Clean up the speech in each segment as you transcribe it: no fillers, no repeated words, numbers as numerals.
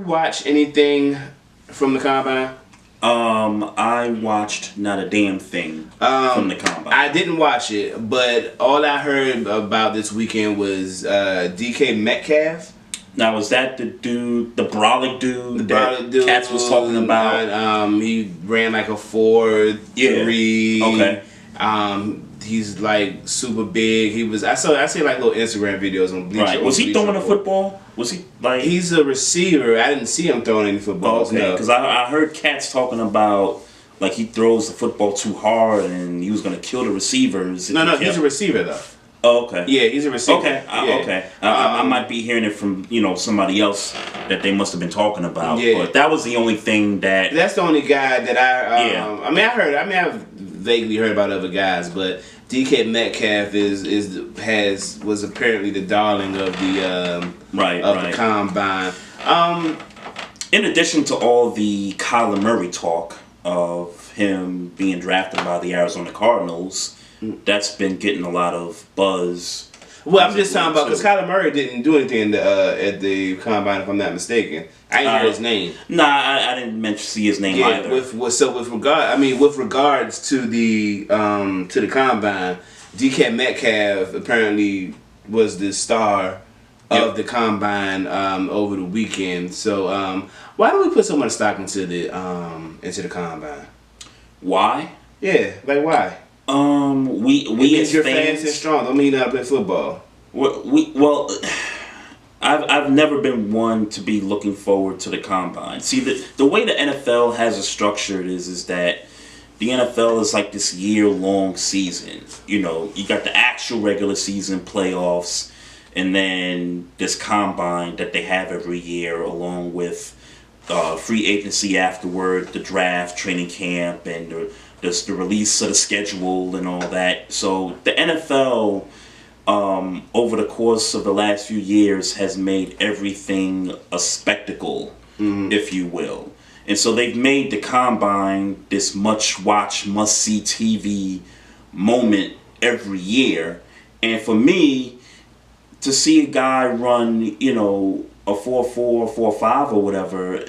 watch anything from the combine? I watched not a damn thing from the combine. I didn't watch it, but all I heard about this weekend was DK Metcalf. Now, was that the dude, the brolic dude The that brolic dude, Cats was talking about? He ran like a 4.3. Okay. He's like super big. I see like little Instagram videos on Bleacher. Right. Was he Bleacher throwing a Report. football? Was he like? He's a receiver. I didn't see him throwing any footballs. Okay. No. Because I heard Cats talking about like he throws the football too hard and he was gonna kill the receivers. No, he's a receiver though. Oh, okay. Yeah, he's a receiver. Okay, Yeah. okay. I might be hearing it from somebody else that they must have been talking about. Yeah. But that was the only thing that. That's the only guy that Yeah. I've vaguely heard about other guys, but DK Metcalf was apparently the darling of the the combine. In addition to all the Kyler Murray talk of him being drafted by the Arizona Cardinals, that's been getting a lot of buzz. Well, I'm just talking about because Kyler Murray didn't do anything at the combine, if I'm not mistaken. I didn't hear his name. Nah, I didn't see his name either. With regards to the combine, DK Metcalf apparently was the star of the combine over the weekend. So why don't we put so much stock into the combine? Why? Yeah, like why? We as you're fans fast and strong. Don't mean you not play football. Well, I've never been one to be looking forward to the combine. See, the way the NFL has it structured is that the NFL is like this year-long season. You got the actual regular season playoffs, and then this combine that they have every year, along with free agency afterward, the draft, training camp, and the release of the schedule and all that. So the NFL, over the course of the last few years, has made everything a spectacle, if you will. And so they've made the combine this must-watch, must-see TV moment every year. And for me, to see a guy run, a 4.4, 4.5 or whatever,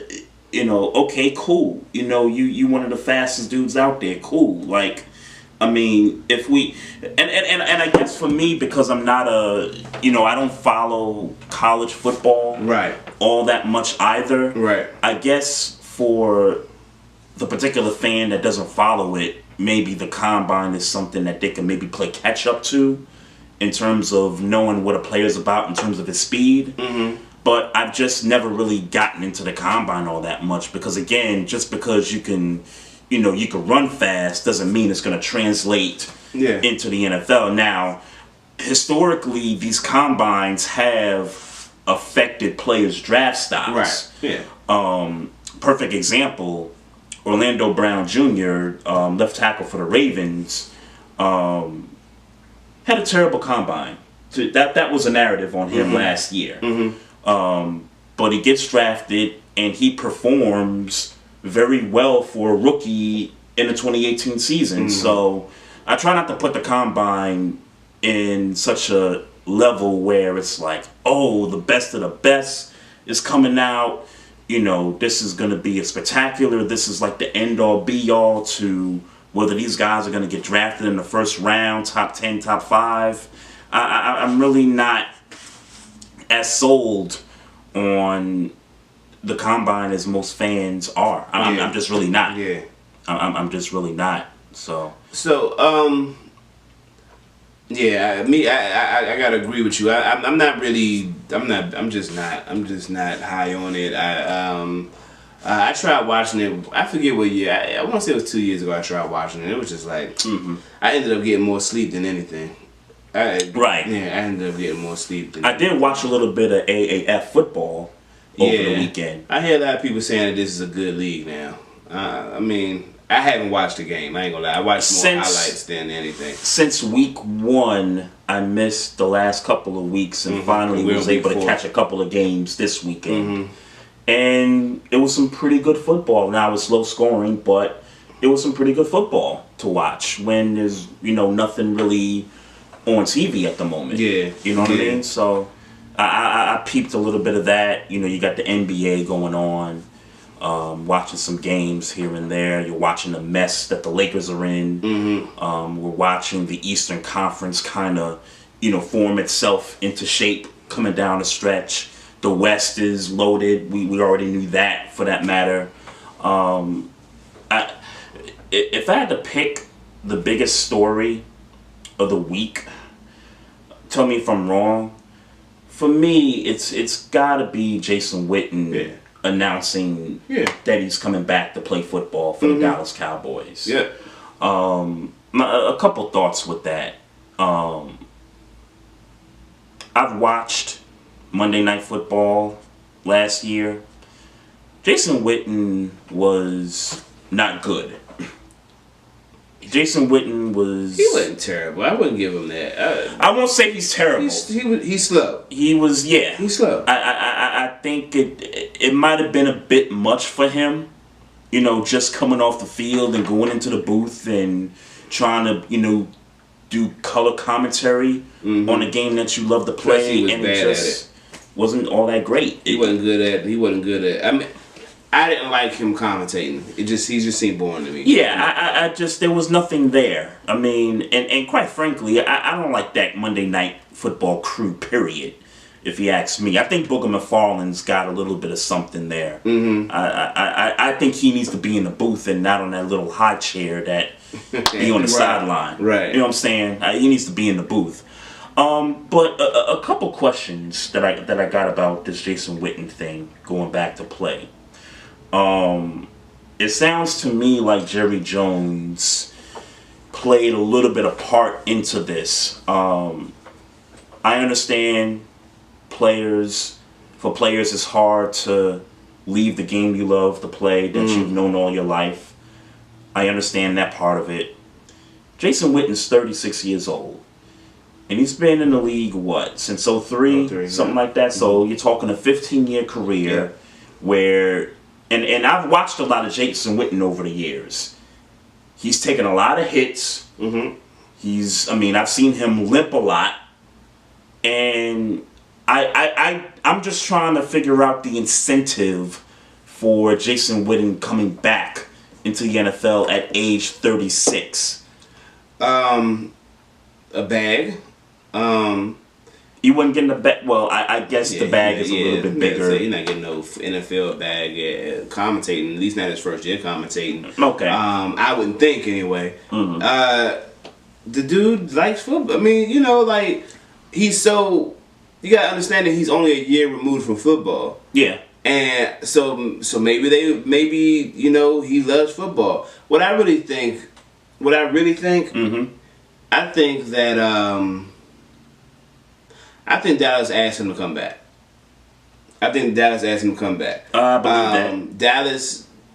okay, cool. You one of the fastest dudes out there, cool. Like, I mean, if we and I guess for me, because I'm not I don't follow college football all that much either. Right. I guess for the particular fan that doesn't follow it, maybe the combine is something that they can maybe play catch up to in terms of knowing what a player's about in terms of his speed. Mm-hmm. But I've just never really gotten into the combine all that much because, again, just because you can run fast doesn't mean it's going to translate into the NFL. Now, historically, these combines have affected players' draft stocks. Right. Yeah. Perfect example, Orlando Brown Jr., left tackle for the Ravens, had a terrible combine. So that was a narrative on him last year. Mm-hmm. But he gets drafted and he performs very well for a rookie in the 2018 season. Mm-hmm. So I try not to put the combine in such a level where it's like, oh, the best of the best is coming out. This is going to be a spectacular. This is like the end-all, be-all to whether these guys are going to get drafted in the first round, top 10, top 5. I'm really not as sold on the combine as most fans are. I'm just really not. Yeah. I'm just really not. So. Yeah, I gotta agree with you. I'm just not high on it. I tried watching it. I forget what year. I want to say it was 2 years ago. I tried watching it. It was just like I ended up getting more sleep than anything. Right. Yeah, I ended up getting more sleep than I did watch a little bit of AAF football over the weekend. I hear a lot of people saying that this is a good league now. I mean, I haven't watched the game. I ain't gonna lie. I watched more highlights than anything. Since week 1, I missed the last couple of weeks and finally was able to catch a couple of games this weekend. And it was some pretty good football. Now, it was low scoring, but it was some pretty good football to watch when there's, nothing really on TV at the moment. Yeah. You know what I mean? So, I peeped a little bit of that. You know, you got the NBA going on. Watching some games here and there. You're watching the mess that the Lakers are in. We're watching the Eastern Conference kind of, form itself into shape coming down the stretch. The West is loaded. We already knew that, for that matter. If I had to pick the biggest story of the week, tell me if I'm wrong. For me, it's got to be Jason Witten announcing that he's coming back to play football for the Dallas Cowboys. Yeah. A couple thoughts with that. I've watched Monday Night Football last year. Jason Witten was not good. Jason Witten was... He wasn't terrible. I wouldn't give him that. I won't say he's terrible. He's slow. He was, He's slow. I think it might have been a bit much for him, just coming off the field and going into the booth and trying to, do color commentary on a game that you love to play, and it just wasn't all that great. He wasn't good at. I mean, I didn't like him commentating. He just seemed boring to me. Yeah, I just, there was nothing there. I mean, and quite frankly, I don't like that Monday Night Football crew, period, if you ask me. I think Booger McFarland's got a little bit of something there. I think he needs to be in the booth and not on that little high chair that be on the sideline. Right. You know what I'm saying? He needs to be in the booth. But a couple questions that I got about this Jason Witten thing going back to play. It sounds to me like Jerry Jones played a little bit of part into this. I understand for players it's hard to leave the game you love to play that you've known all your life. I understand that part of it. Jason Witten's 36 years old. And he's been in the league, since 03 something like that. So you're talking a 15-year career where... And I've watched a lot of Jason Witten over the years. He's taken a lot of hits. I've seen him limp a lot. And I'm just trying to figure out the incentive for Jason Witten coming back into the NFL at age 36. A bag. You wouldn't get in the bag. Well, I guess the bag is a little bit bigger. So you're not getting no NFL bag commentating. At least not his first year commentating. Okay. I wouldn't think anyway. The dude likes football. I mean, he's so. You gotta understand that he's only a year removed from football. Yeah. And so maybe he loves football. What I really think. I think that. I think Dallas asked him to come back. I believe that.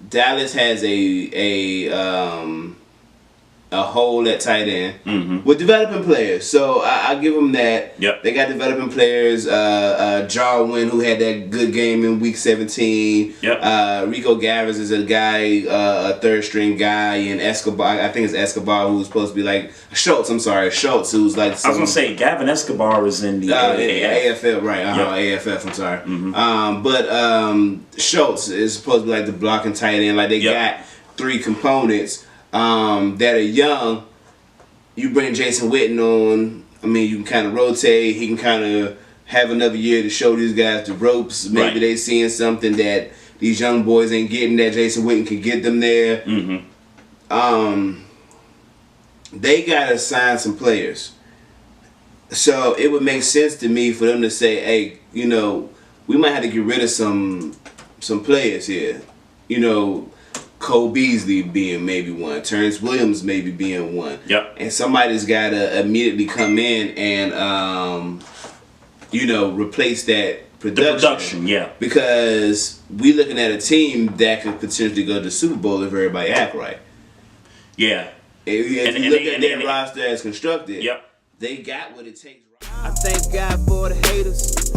Dallas has a hole at tight end with developing players. So I give them that. Yep. They got developing players. Jarwin, who had that good game in week 17. Yep. Rico Gavis is a guy, a third string guy, and Escobar. I think it's Escobar who's supposed to be like Schultz. I'm sorry, Schultz, who's like. I was gonna say Gavin Escobar is in the AFL, right? AFF. I'm sorry. But Schultz is supposed to be like the blocking tight end. Like they got three components. That are young. You bring Jason Witten on. I mean, you can kind of rotate. He can kind of have another year to show these guys the ropes. Maybe they seeing something that these young boys ain't getting that Jason Witten can get them there. They gotta sign some players. So it would make sense to me for them to say, hey, we might have to get rid of some players here. Cole Beasley being maybe one, Terrence Williams maybe being one. Yep. And somebody's got to immediately come in and, replace that production. The production, yeah. Because we looking at a team that could potentially go to the Super Bowl if everybody act right. Yeah. If you look at their roster as constructed, yep, they got what it takes. I thank God for the haters.